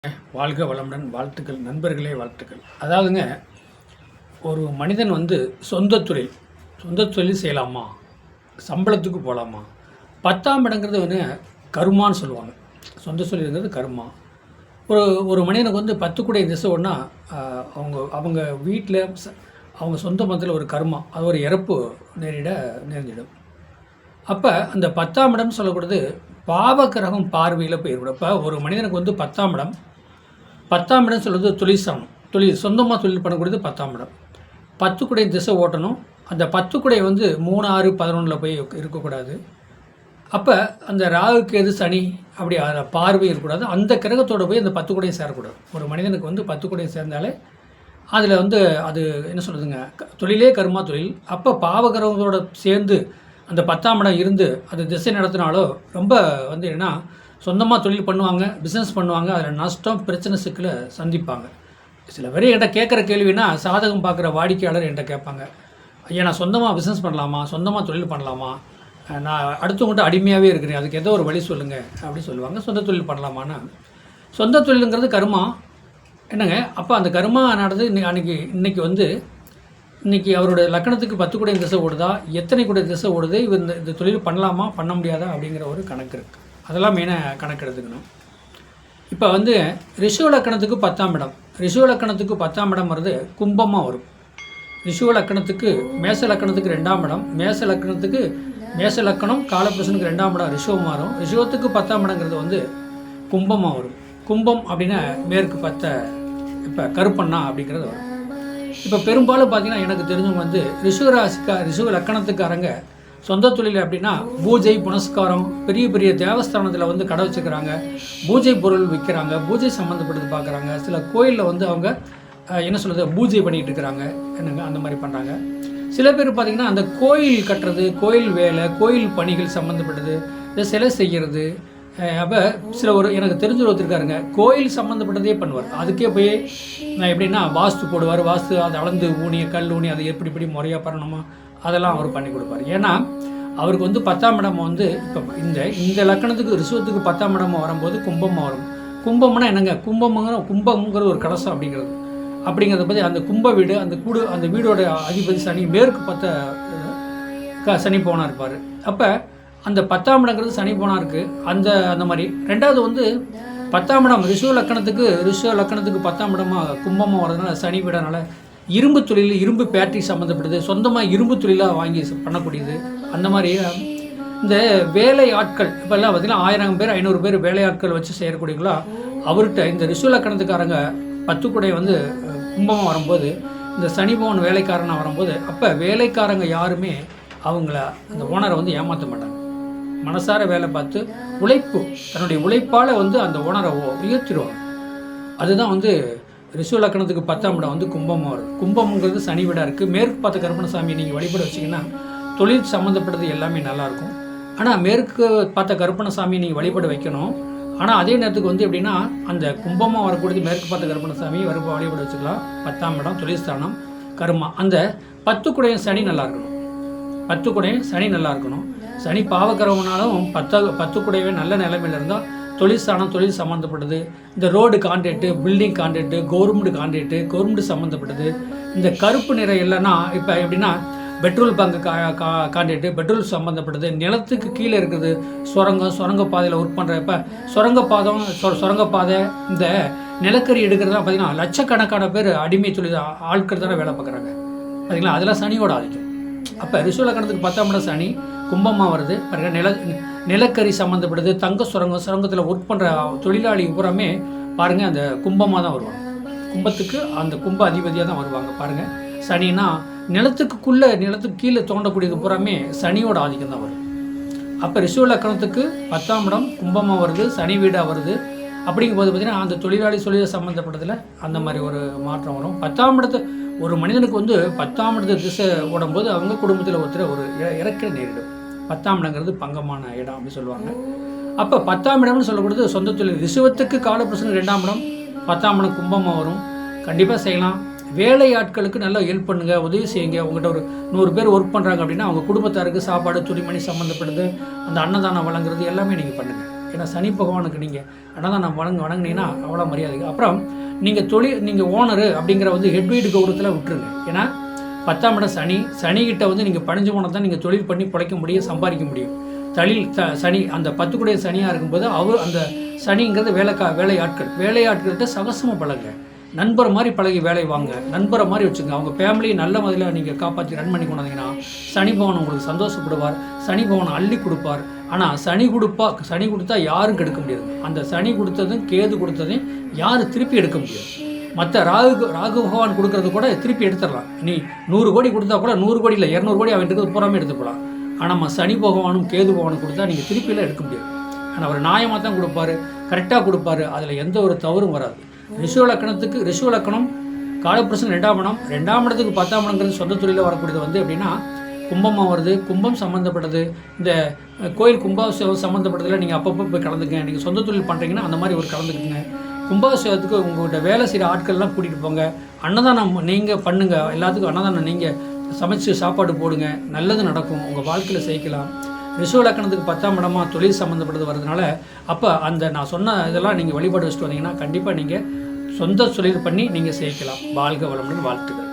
வாழ்க வளமுடன். வாழ்த்துக்கள் நண்பர்களே, வாழ்த்துக்கள். அதாவதுங்க, ஒரு மனிதன் சொந்த தொழில் செய்யலாமா, சம்பளத்துக்கு போகலாமா? 10ஆம் இடங்கிறது கருமான்னு சொல்லுவாங்க. சொந்த தொழில்ங்கிறது கருமா. ஒரு ஒரு மனிதனுக்கு 10 குடை திசை ஒன்றா அவங்க அவங்க வீட்டில் அவங்க சொந்த மதத்தில் ஒரு கருமா, அது ஒரு இறப்பு நேர்ந்திடும். அப்போ அந்த 10ஆம் இடம் சொல்லக்கூடாது பாவக்கிரகம் பார்வையில் போயிடும். இப்போ ஒரு மனிதனுக்கு 10ஆம் இடம் சொல்கிறது தொழில் சொந்தமாக தொழில் பண்ணக்கூடியது 10ஆம் இடம். 10 குடை திசை ஓட்டணும். அந்த 10 குடை 3, 6, 11 போய் இருக்கக்கூடாது. அப்போ அந்த ராகு கேது சனி அப்படி அதில் பார்வை இருக்கக்கூடாது. அந்த கிரகத்தோடு போய் அந்த 10 குடையை சேரக்கூடாது. ஒரு மனிதனுக்கு 10 குடையை சேர்ந்தாலே அதில் அது என்ன சொல்கிறதுங்க, தொழிலே கருமா தொழில். அப்போ பாவகிரகத்தோடு சேர்ந்து அந்த 10ஆம் இடம் இருந்து அது திசை நடத்தினாலோ ரொம்ப என்னென்னா சொந்தமாக தொழில் பண்ணுவாங்க, பிஸ்னஸ் பண்ணுவாங்க. அதில் நஷ்டம், பிரச்சனை, சிக்கலை சந்திப்பாங்க. சில பேர் என்கிட்ட கேட்குற கேள்வினா, சாதகம் பார்க்குற வாடிக்கையாளர் என்கிட்ட கேட்பாங்க, ஐயா நான் சொந்தமாக பிஸ்னஸ் பண்ணலாமா, சொந்தமாக தொழில் பண்ணலாமா, நான் அடுத்தவங்கள்ட்ட அடிமையாகவே இருக்கிறேன், அதுக்கு ஏதோ ஒரு வழி சொல்லுங்கள் அப்படி சொல்லுவாங்க. சொந்த தொழில் பண்ணலாமான்னா, சொந்த தொழிலுங்கிறது கருமா என்னங்க. அப்போ அந்த கருமா நடந்து இன்றைக்கி அவருடைய லக்கணத்துக்கு 10 குடை திசை ஓடுதா, எத்தனை குடை திசை ஓடுது, இந்த தொழில் பண்ணலாமா பண்ண முடியாதா அப்படிங்கிற ஒரு கணக்கு இருக்குது. அதெல்லாம் மெயினாக கணக்கு எடுத்துக்கணும். இப்போ ரிஷப லக்கணத்துக்கு 10ஆம் இடம், ரிஷப லக்கணத்துக்கு 10ஆம் இடம் வருது கும்பமாக வரும். ரிஷப லக்கணத்துக்கு மேச லக்கணத்துக்கு 2ஆம் இடம், மேச லக்கணம் காலபுருஷனுக்கு 2ஆம் இடம் ரிஷபம் மாறும். ரிஷபத்துக்கு 10ஆம் இடங்கிறது கும்பமாக வரும். கும்பம் அப்படின்னா மேற்கு 10 இப்போ கருப்பண்ணா அப்படிங்கிறது வரும். இப்போ பெரும்பாலும் பார்த்தீங்கன்னா எனக்கு தெரிஞ்சவங்க ரிஷப லக்கணத்துக்காரங்க சொந்த தொழில் அப்படின்னா பூஜை புனஸ்காரம், பெரிய பெரிய தேவஸ்தானத்தில் கடை வச்சுக்கிறாங்க, பூஜை பொருள் விற்கிறாங்க, பூஜை சம்மந்தப்பட்டது பார்க்குறாங்க. சில கோயிலில் அவங்க என்ன சொல்கிறது பூஜை பண்ணிகிட்டு இருக்கிறாங்க என்னங்க, அந்த மாதிரி பண்ணுறாங்க. சில பேர் பார்த்திங்கன்னா அந்த கோயில் கட்டுறது, கோயில் வேலை, கோயில் பணிகள் சம்மந்தப்பட்டது, இந்த சிலை செய்கிறது. அப்போ எனக்கு தெரிஞ்ச ஒருத்தருக்காருங்க, கோயில் சம்மந்தப்பட்டதே பண்ணுவார். அதுக்கே போய் நான் எப்படின்னா வாஸ்து போடுவார், வாஸ்து அதை அளந்து ஊனி கல் ஊனி அதை எப்படி முறையாக பண்ணணுமா அதெல்லாம் அவர் பண்ணி கொடுப்பார். ஏன்னா அவருக்கு 10ஆம் இடம் இப்போ இந்த லக்கணத்துக்கு ரிஷபத்துக்கு 10ஆம் இடம் வரும்போது கும்பமாக வரும். கும்பம்னா என்னங்க, கும்பம்ங்கிற ஒரு கலசம் அப்படிங்கிறத பற்றி அந்த கும்ப வீடு, அந்த வீடோட அதிபதி சனி மேற்கு 10 சனி போனா இருப்பார். அப்போ அந்த 10ஆம் இடங்கிறது சனி போனா இருக்குது. அந்த மாதிரி ரெண்டாவது 10ஆம் இடம் ரிஷப லக்கணத்துக்கு 10ஆம் இடமாக கும்பமாக வர்றதுனால சனி வீடனால இரும்பு தொழில், இரும்பு பேட்டரி சம்மந்தப்பட்டது, சொந்தமாக இரும்பு தொழிலாக வாங்கி பண்ணக்கூடியது. அந்த மாதிரி இந்த வேலை ஆட்கள் இப்போல்லாம் பார்த்திங்கன்னா 1000 பேர் 500 பேர் வேலை ஆட்கள் வச்சு செய்யக்கூடியங்களா அவர்கிட்ட இந்த ரிஷப லக்கணத்துக்காரங்க 10 குடை கும்பமாக வரும்போது இந்த சனி பவன் வேலைக்காரனாக வரும்போது, அப்போ வேலைக்காரங்க யாருமே அவங்கள அந்த ஓனரை ஏமாற்ற மாட்டாங்க. மனசார வேலை பார்த்து தன்னுடைய உழைப்பால் அந்த ஓனரை உயர்த்திடுவாங்க. அதுதான் ரிஷப லக்கணத்துக்கு 10ஆம் இடம் கும்பமாக வரும். கும்பம்ங்கிறது சனி வீடாக இருக்குது. மேற்கு பார்த்த கருப்பணசாமி நீங்கள் வழிபட வச்சிங்கன்னா தொழில் சம்மந்தப்பட்டது எல்லாமே நல்லாயிருக்கும். ஆனால் மேற்கு பார்த்த கருப்பணசாமி நீங்கள் வழிபட வைக்கணும். ஆனால் அதே நேரத்துக்கு எப்படின்னா அந்த கும்பமாக வரக்கூடியது மேற்கு பார்த்த கருப்பணசாமி வழிபட வச்சுக்கலாம். 10ஆம் இடம் தொழில்ஸ்தானம் கருமா. அந்த 10 குடையும் சனி நல்லா இருக்கணும். 10 குடையும் சனி நல்லா இருக்கணும். சனி பாவக்கிரகம்னாலும் 10 குடையவே நல்ல நிலைமையில் இருந்தால் தொழில்ஸ்தானம், தொழில் சம்மந்தப்பட்டது, இந்த road contract, building contract, government சம்மந்தப்பட்டது. இந்த கருப்பு நிறம் இல்லைன்னா இப்போ எப்படின்னா பெட்ரோல் பங்கு கான்ட்ராக்டு, பெட்ரோல் சம்மந்தப்பட்டது, நிலத்துக்கு கீழே இருக்குது சுரங்கப்பாதையில் ஒர்க் பண்ணுற. இப்போ சுரங்கப்பாதை இந்த நிலக்கரி எடுக்கிறதுலாம் பார்த்திங்கன்னா லட்சக்கணக்கான பேர் அடிமை தொழில் ஆட்கள் தானே வேலை பார்க்குறாங்க பார்த்திங்களா. அதெல்லாம் சனியோட ஆதிக்கம். அப்போ ரிஷப லக்கணத்துக்கு 10ஆம் இடம் சனி கும்பமாக வருது பாருங்கள். நிலக்கரி சம்மந்தப்படுது, தங்க சுரங்கத்தில் ஒர்க் பண்ணுற தொழிலாளி பூராமே பாருங்கள் அந்த கும்பமாக தான் வருவாங்க. கும்பத்துக்கு அந்த கும்ப அதிபதியாக தான் வருவாங்க பாருங்கள். சனின்னா நிலத்துக்கு கீழே தோண்டக்கூடியது பூராமே சனியோட ஆதிக்கம் தான் வரும். அப்போ ரிஷப லக்கணத்துக்கு 10ஆம் இடம் கும்பமாக வருது, சனி வீடாக வருது. அப்படிங்கும்போது பார்த்திங்கன்னா அந்த தொழிலை சம்மந்தப்பட்டதில் அந்த மாதிரி ஒரு மாற்றம் வரும். 10ஆம் இடத்து ஒரு மனிதனுக்கு 10ஆம் இடத்து திசை ஓடும்போது அவங்க குடும்பத்தில் ஒருத்தர் ஒரு இறக்க நேரிடும். 10ஆம் இடங்கிறது பங்கமான இடம் அப்படின்னு சொல்லுவாங்க. அப்போ 10ஆம் இடம்னு சொல்லக்கூடியது சொந்த தொழில். ரிஷபத்துக்கு காலபுருஷனுக்கு 2ஆம் இடம் 10ஆம் இடம் கும்பமாக வரும். கண்டிப்பாக செய்யலாம். வேலை ஆட்களுக்கு நல்லா ஹெல்ப் பண்ணுங்கள், உதவி செய்யுங்க. உங்கள்கிட்ட ஒரு 100 பேர் ஒர்க் பண்ணுறாங்க அப்படின்னா அவங்க குடும்பத்தாருக்கு சாப்பாடு, துணிமணி சம்மந்தப்படுது, அந்த அன்னதானம் வழங்குறது எல்லாமே நீங்கள் பண்ணுங்கள். ஏன்னா சனி பகவானுக்கு நீங்கள் அன்னதானம் வணங்குனீங்கன்னா அவ்வளோ மரியாதை. அப்புறம் நீங்கள் ஓனரு அப்படிங்கிற வந்து ஹெட்வீடு கௌரவத்தில் விட்டுருங்க. ஏன்னா 10ஆம் இடம் சனிக்கிட்ட வந்து நீங்கள் பணிஞ்சு போனால் தான் நீங்கள் தொழில் பண்ணி பிழைக்க முடியும், சம்பாதிக்க முடியும். சனி அந்த 10 கூடிய சனியாக இருக்கும்போது அந்த சனிங்கிறது வேலையாட்கள்கிட்ட சகசமாக பழங்க, நண்பரை மாதிரி பழகி வேலை வாங்க, நண்பரை மாதிரி வச்சுங்க. அவங்க ஃபேமிலியை நல்ல முறையில் நீங்கள் காப்பாற்றி ரன் பண்ணி கொண்டாந்தீங்கன்னா சனி பகவான் உங்களுக்கு சந்தோஷப்படுவார், சனி பகவான் அள்ளி கொடுப்பார். ஆனால் சனி கொடுத்தா யாரும் கெடுக்க முடியாது. அந்த சனி கொடுத்ததும் கேது கொடுத்ததையும் யாரும் திருப்பி எடுக்க முடியாது. மற்ற ராகு பகவான் கொடுக்கறது கூட திருப்பி எடுத்துடலாம். நீ 100 கோடி கொடுத்தா கூட 100 கோடி இல்லை 200 கோடி அவன் இருக்கிறது பூராமே எடுத்துக்கலாம். ஆனால் நம்ம சனி பகவானும் கேது பகவானும் கொடுத்தா நீங்கள் திருப்பியெல்லாம் எடுக்க முடியாது. ஆனால் அவர் நியாயமாக தான் கொடுப்பாரு, கரெக்டாக கொடுப்பாரு, அதில் எந்த ஒரு தவறும் வராது. ரிஷுவ லக்கணம் காலப்புருஷன் 2ஆம் இடம், 2ஆம் இடத்துக்கு 10ஆம் இடங்கிறது சொந்த தொழிலில் வரக்கூடியது வந்து எப்படின்னா கும்பமாக வருது. கும்பம் சம்மந்தப்பட்டது, இந்த கோயில் கும்பாபிஷேகம் சம்மந்தப்பட்டதில் நீங்கள் அப்பப்போ போய் கலந்துங்க. நீங்கள் சொந்த தொழில் பண்ணுறீங்கன்னா அந்த மாதிரி ஒரு கலந்துக்குங்க. கும்பாபிஷேகத்துக்கு உங்கள்கிட்ட வேலை செய்கிற ஆட்கள்லாம் கூட்டிகிட்டு போங்க. அன்னதானம் நீங்கள் பண்ணுங்கள், எல்லாத்துக்கும் அன்னதானம் நீங்கள் சமைச்சு சாப்பாடு போடுங்க, நல்லது நடக்கும், உங்கள் வாழ்க்கையில் செய்யலாம். ரிஷுவ லக்கணத்துக்கு 10ஆம் இடமா தொழில் சம்மந்தப்பட்டது வர்றதுனால அப்போ நான் சொன்ன இதெல்லாம் நீங்கள் வழிபாடு வச்சுட்டு வந்தீங்கன்னா கண்டிப்பாக நீங்கள் சொந்த தொழில் பண்ணி நீங்கள் செய்யலாம். வாழ்க வளமுடன் வாழ்த்துக்கள்.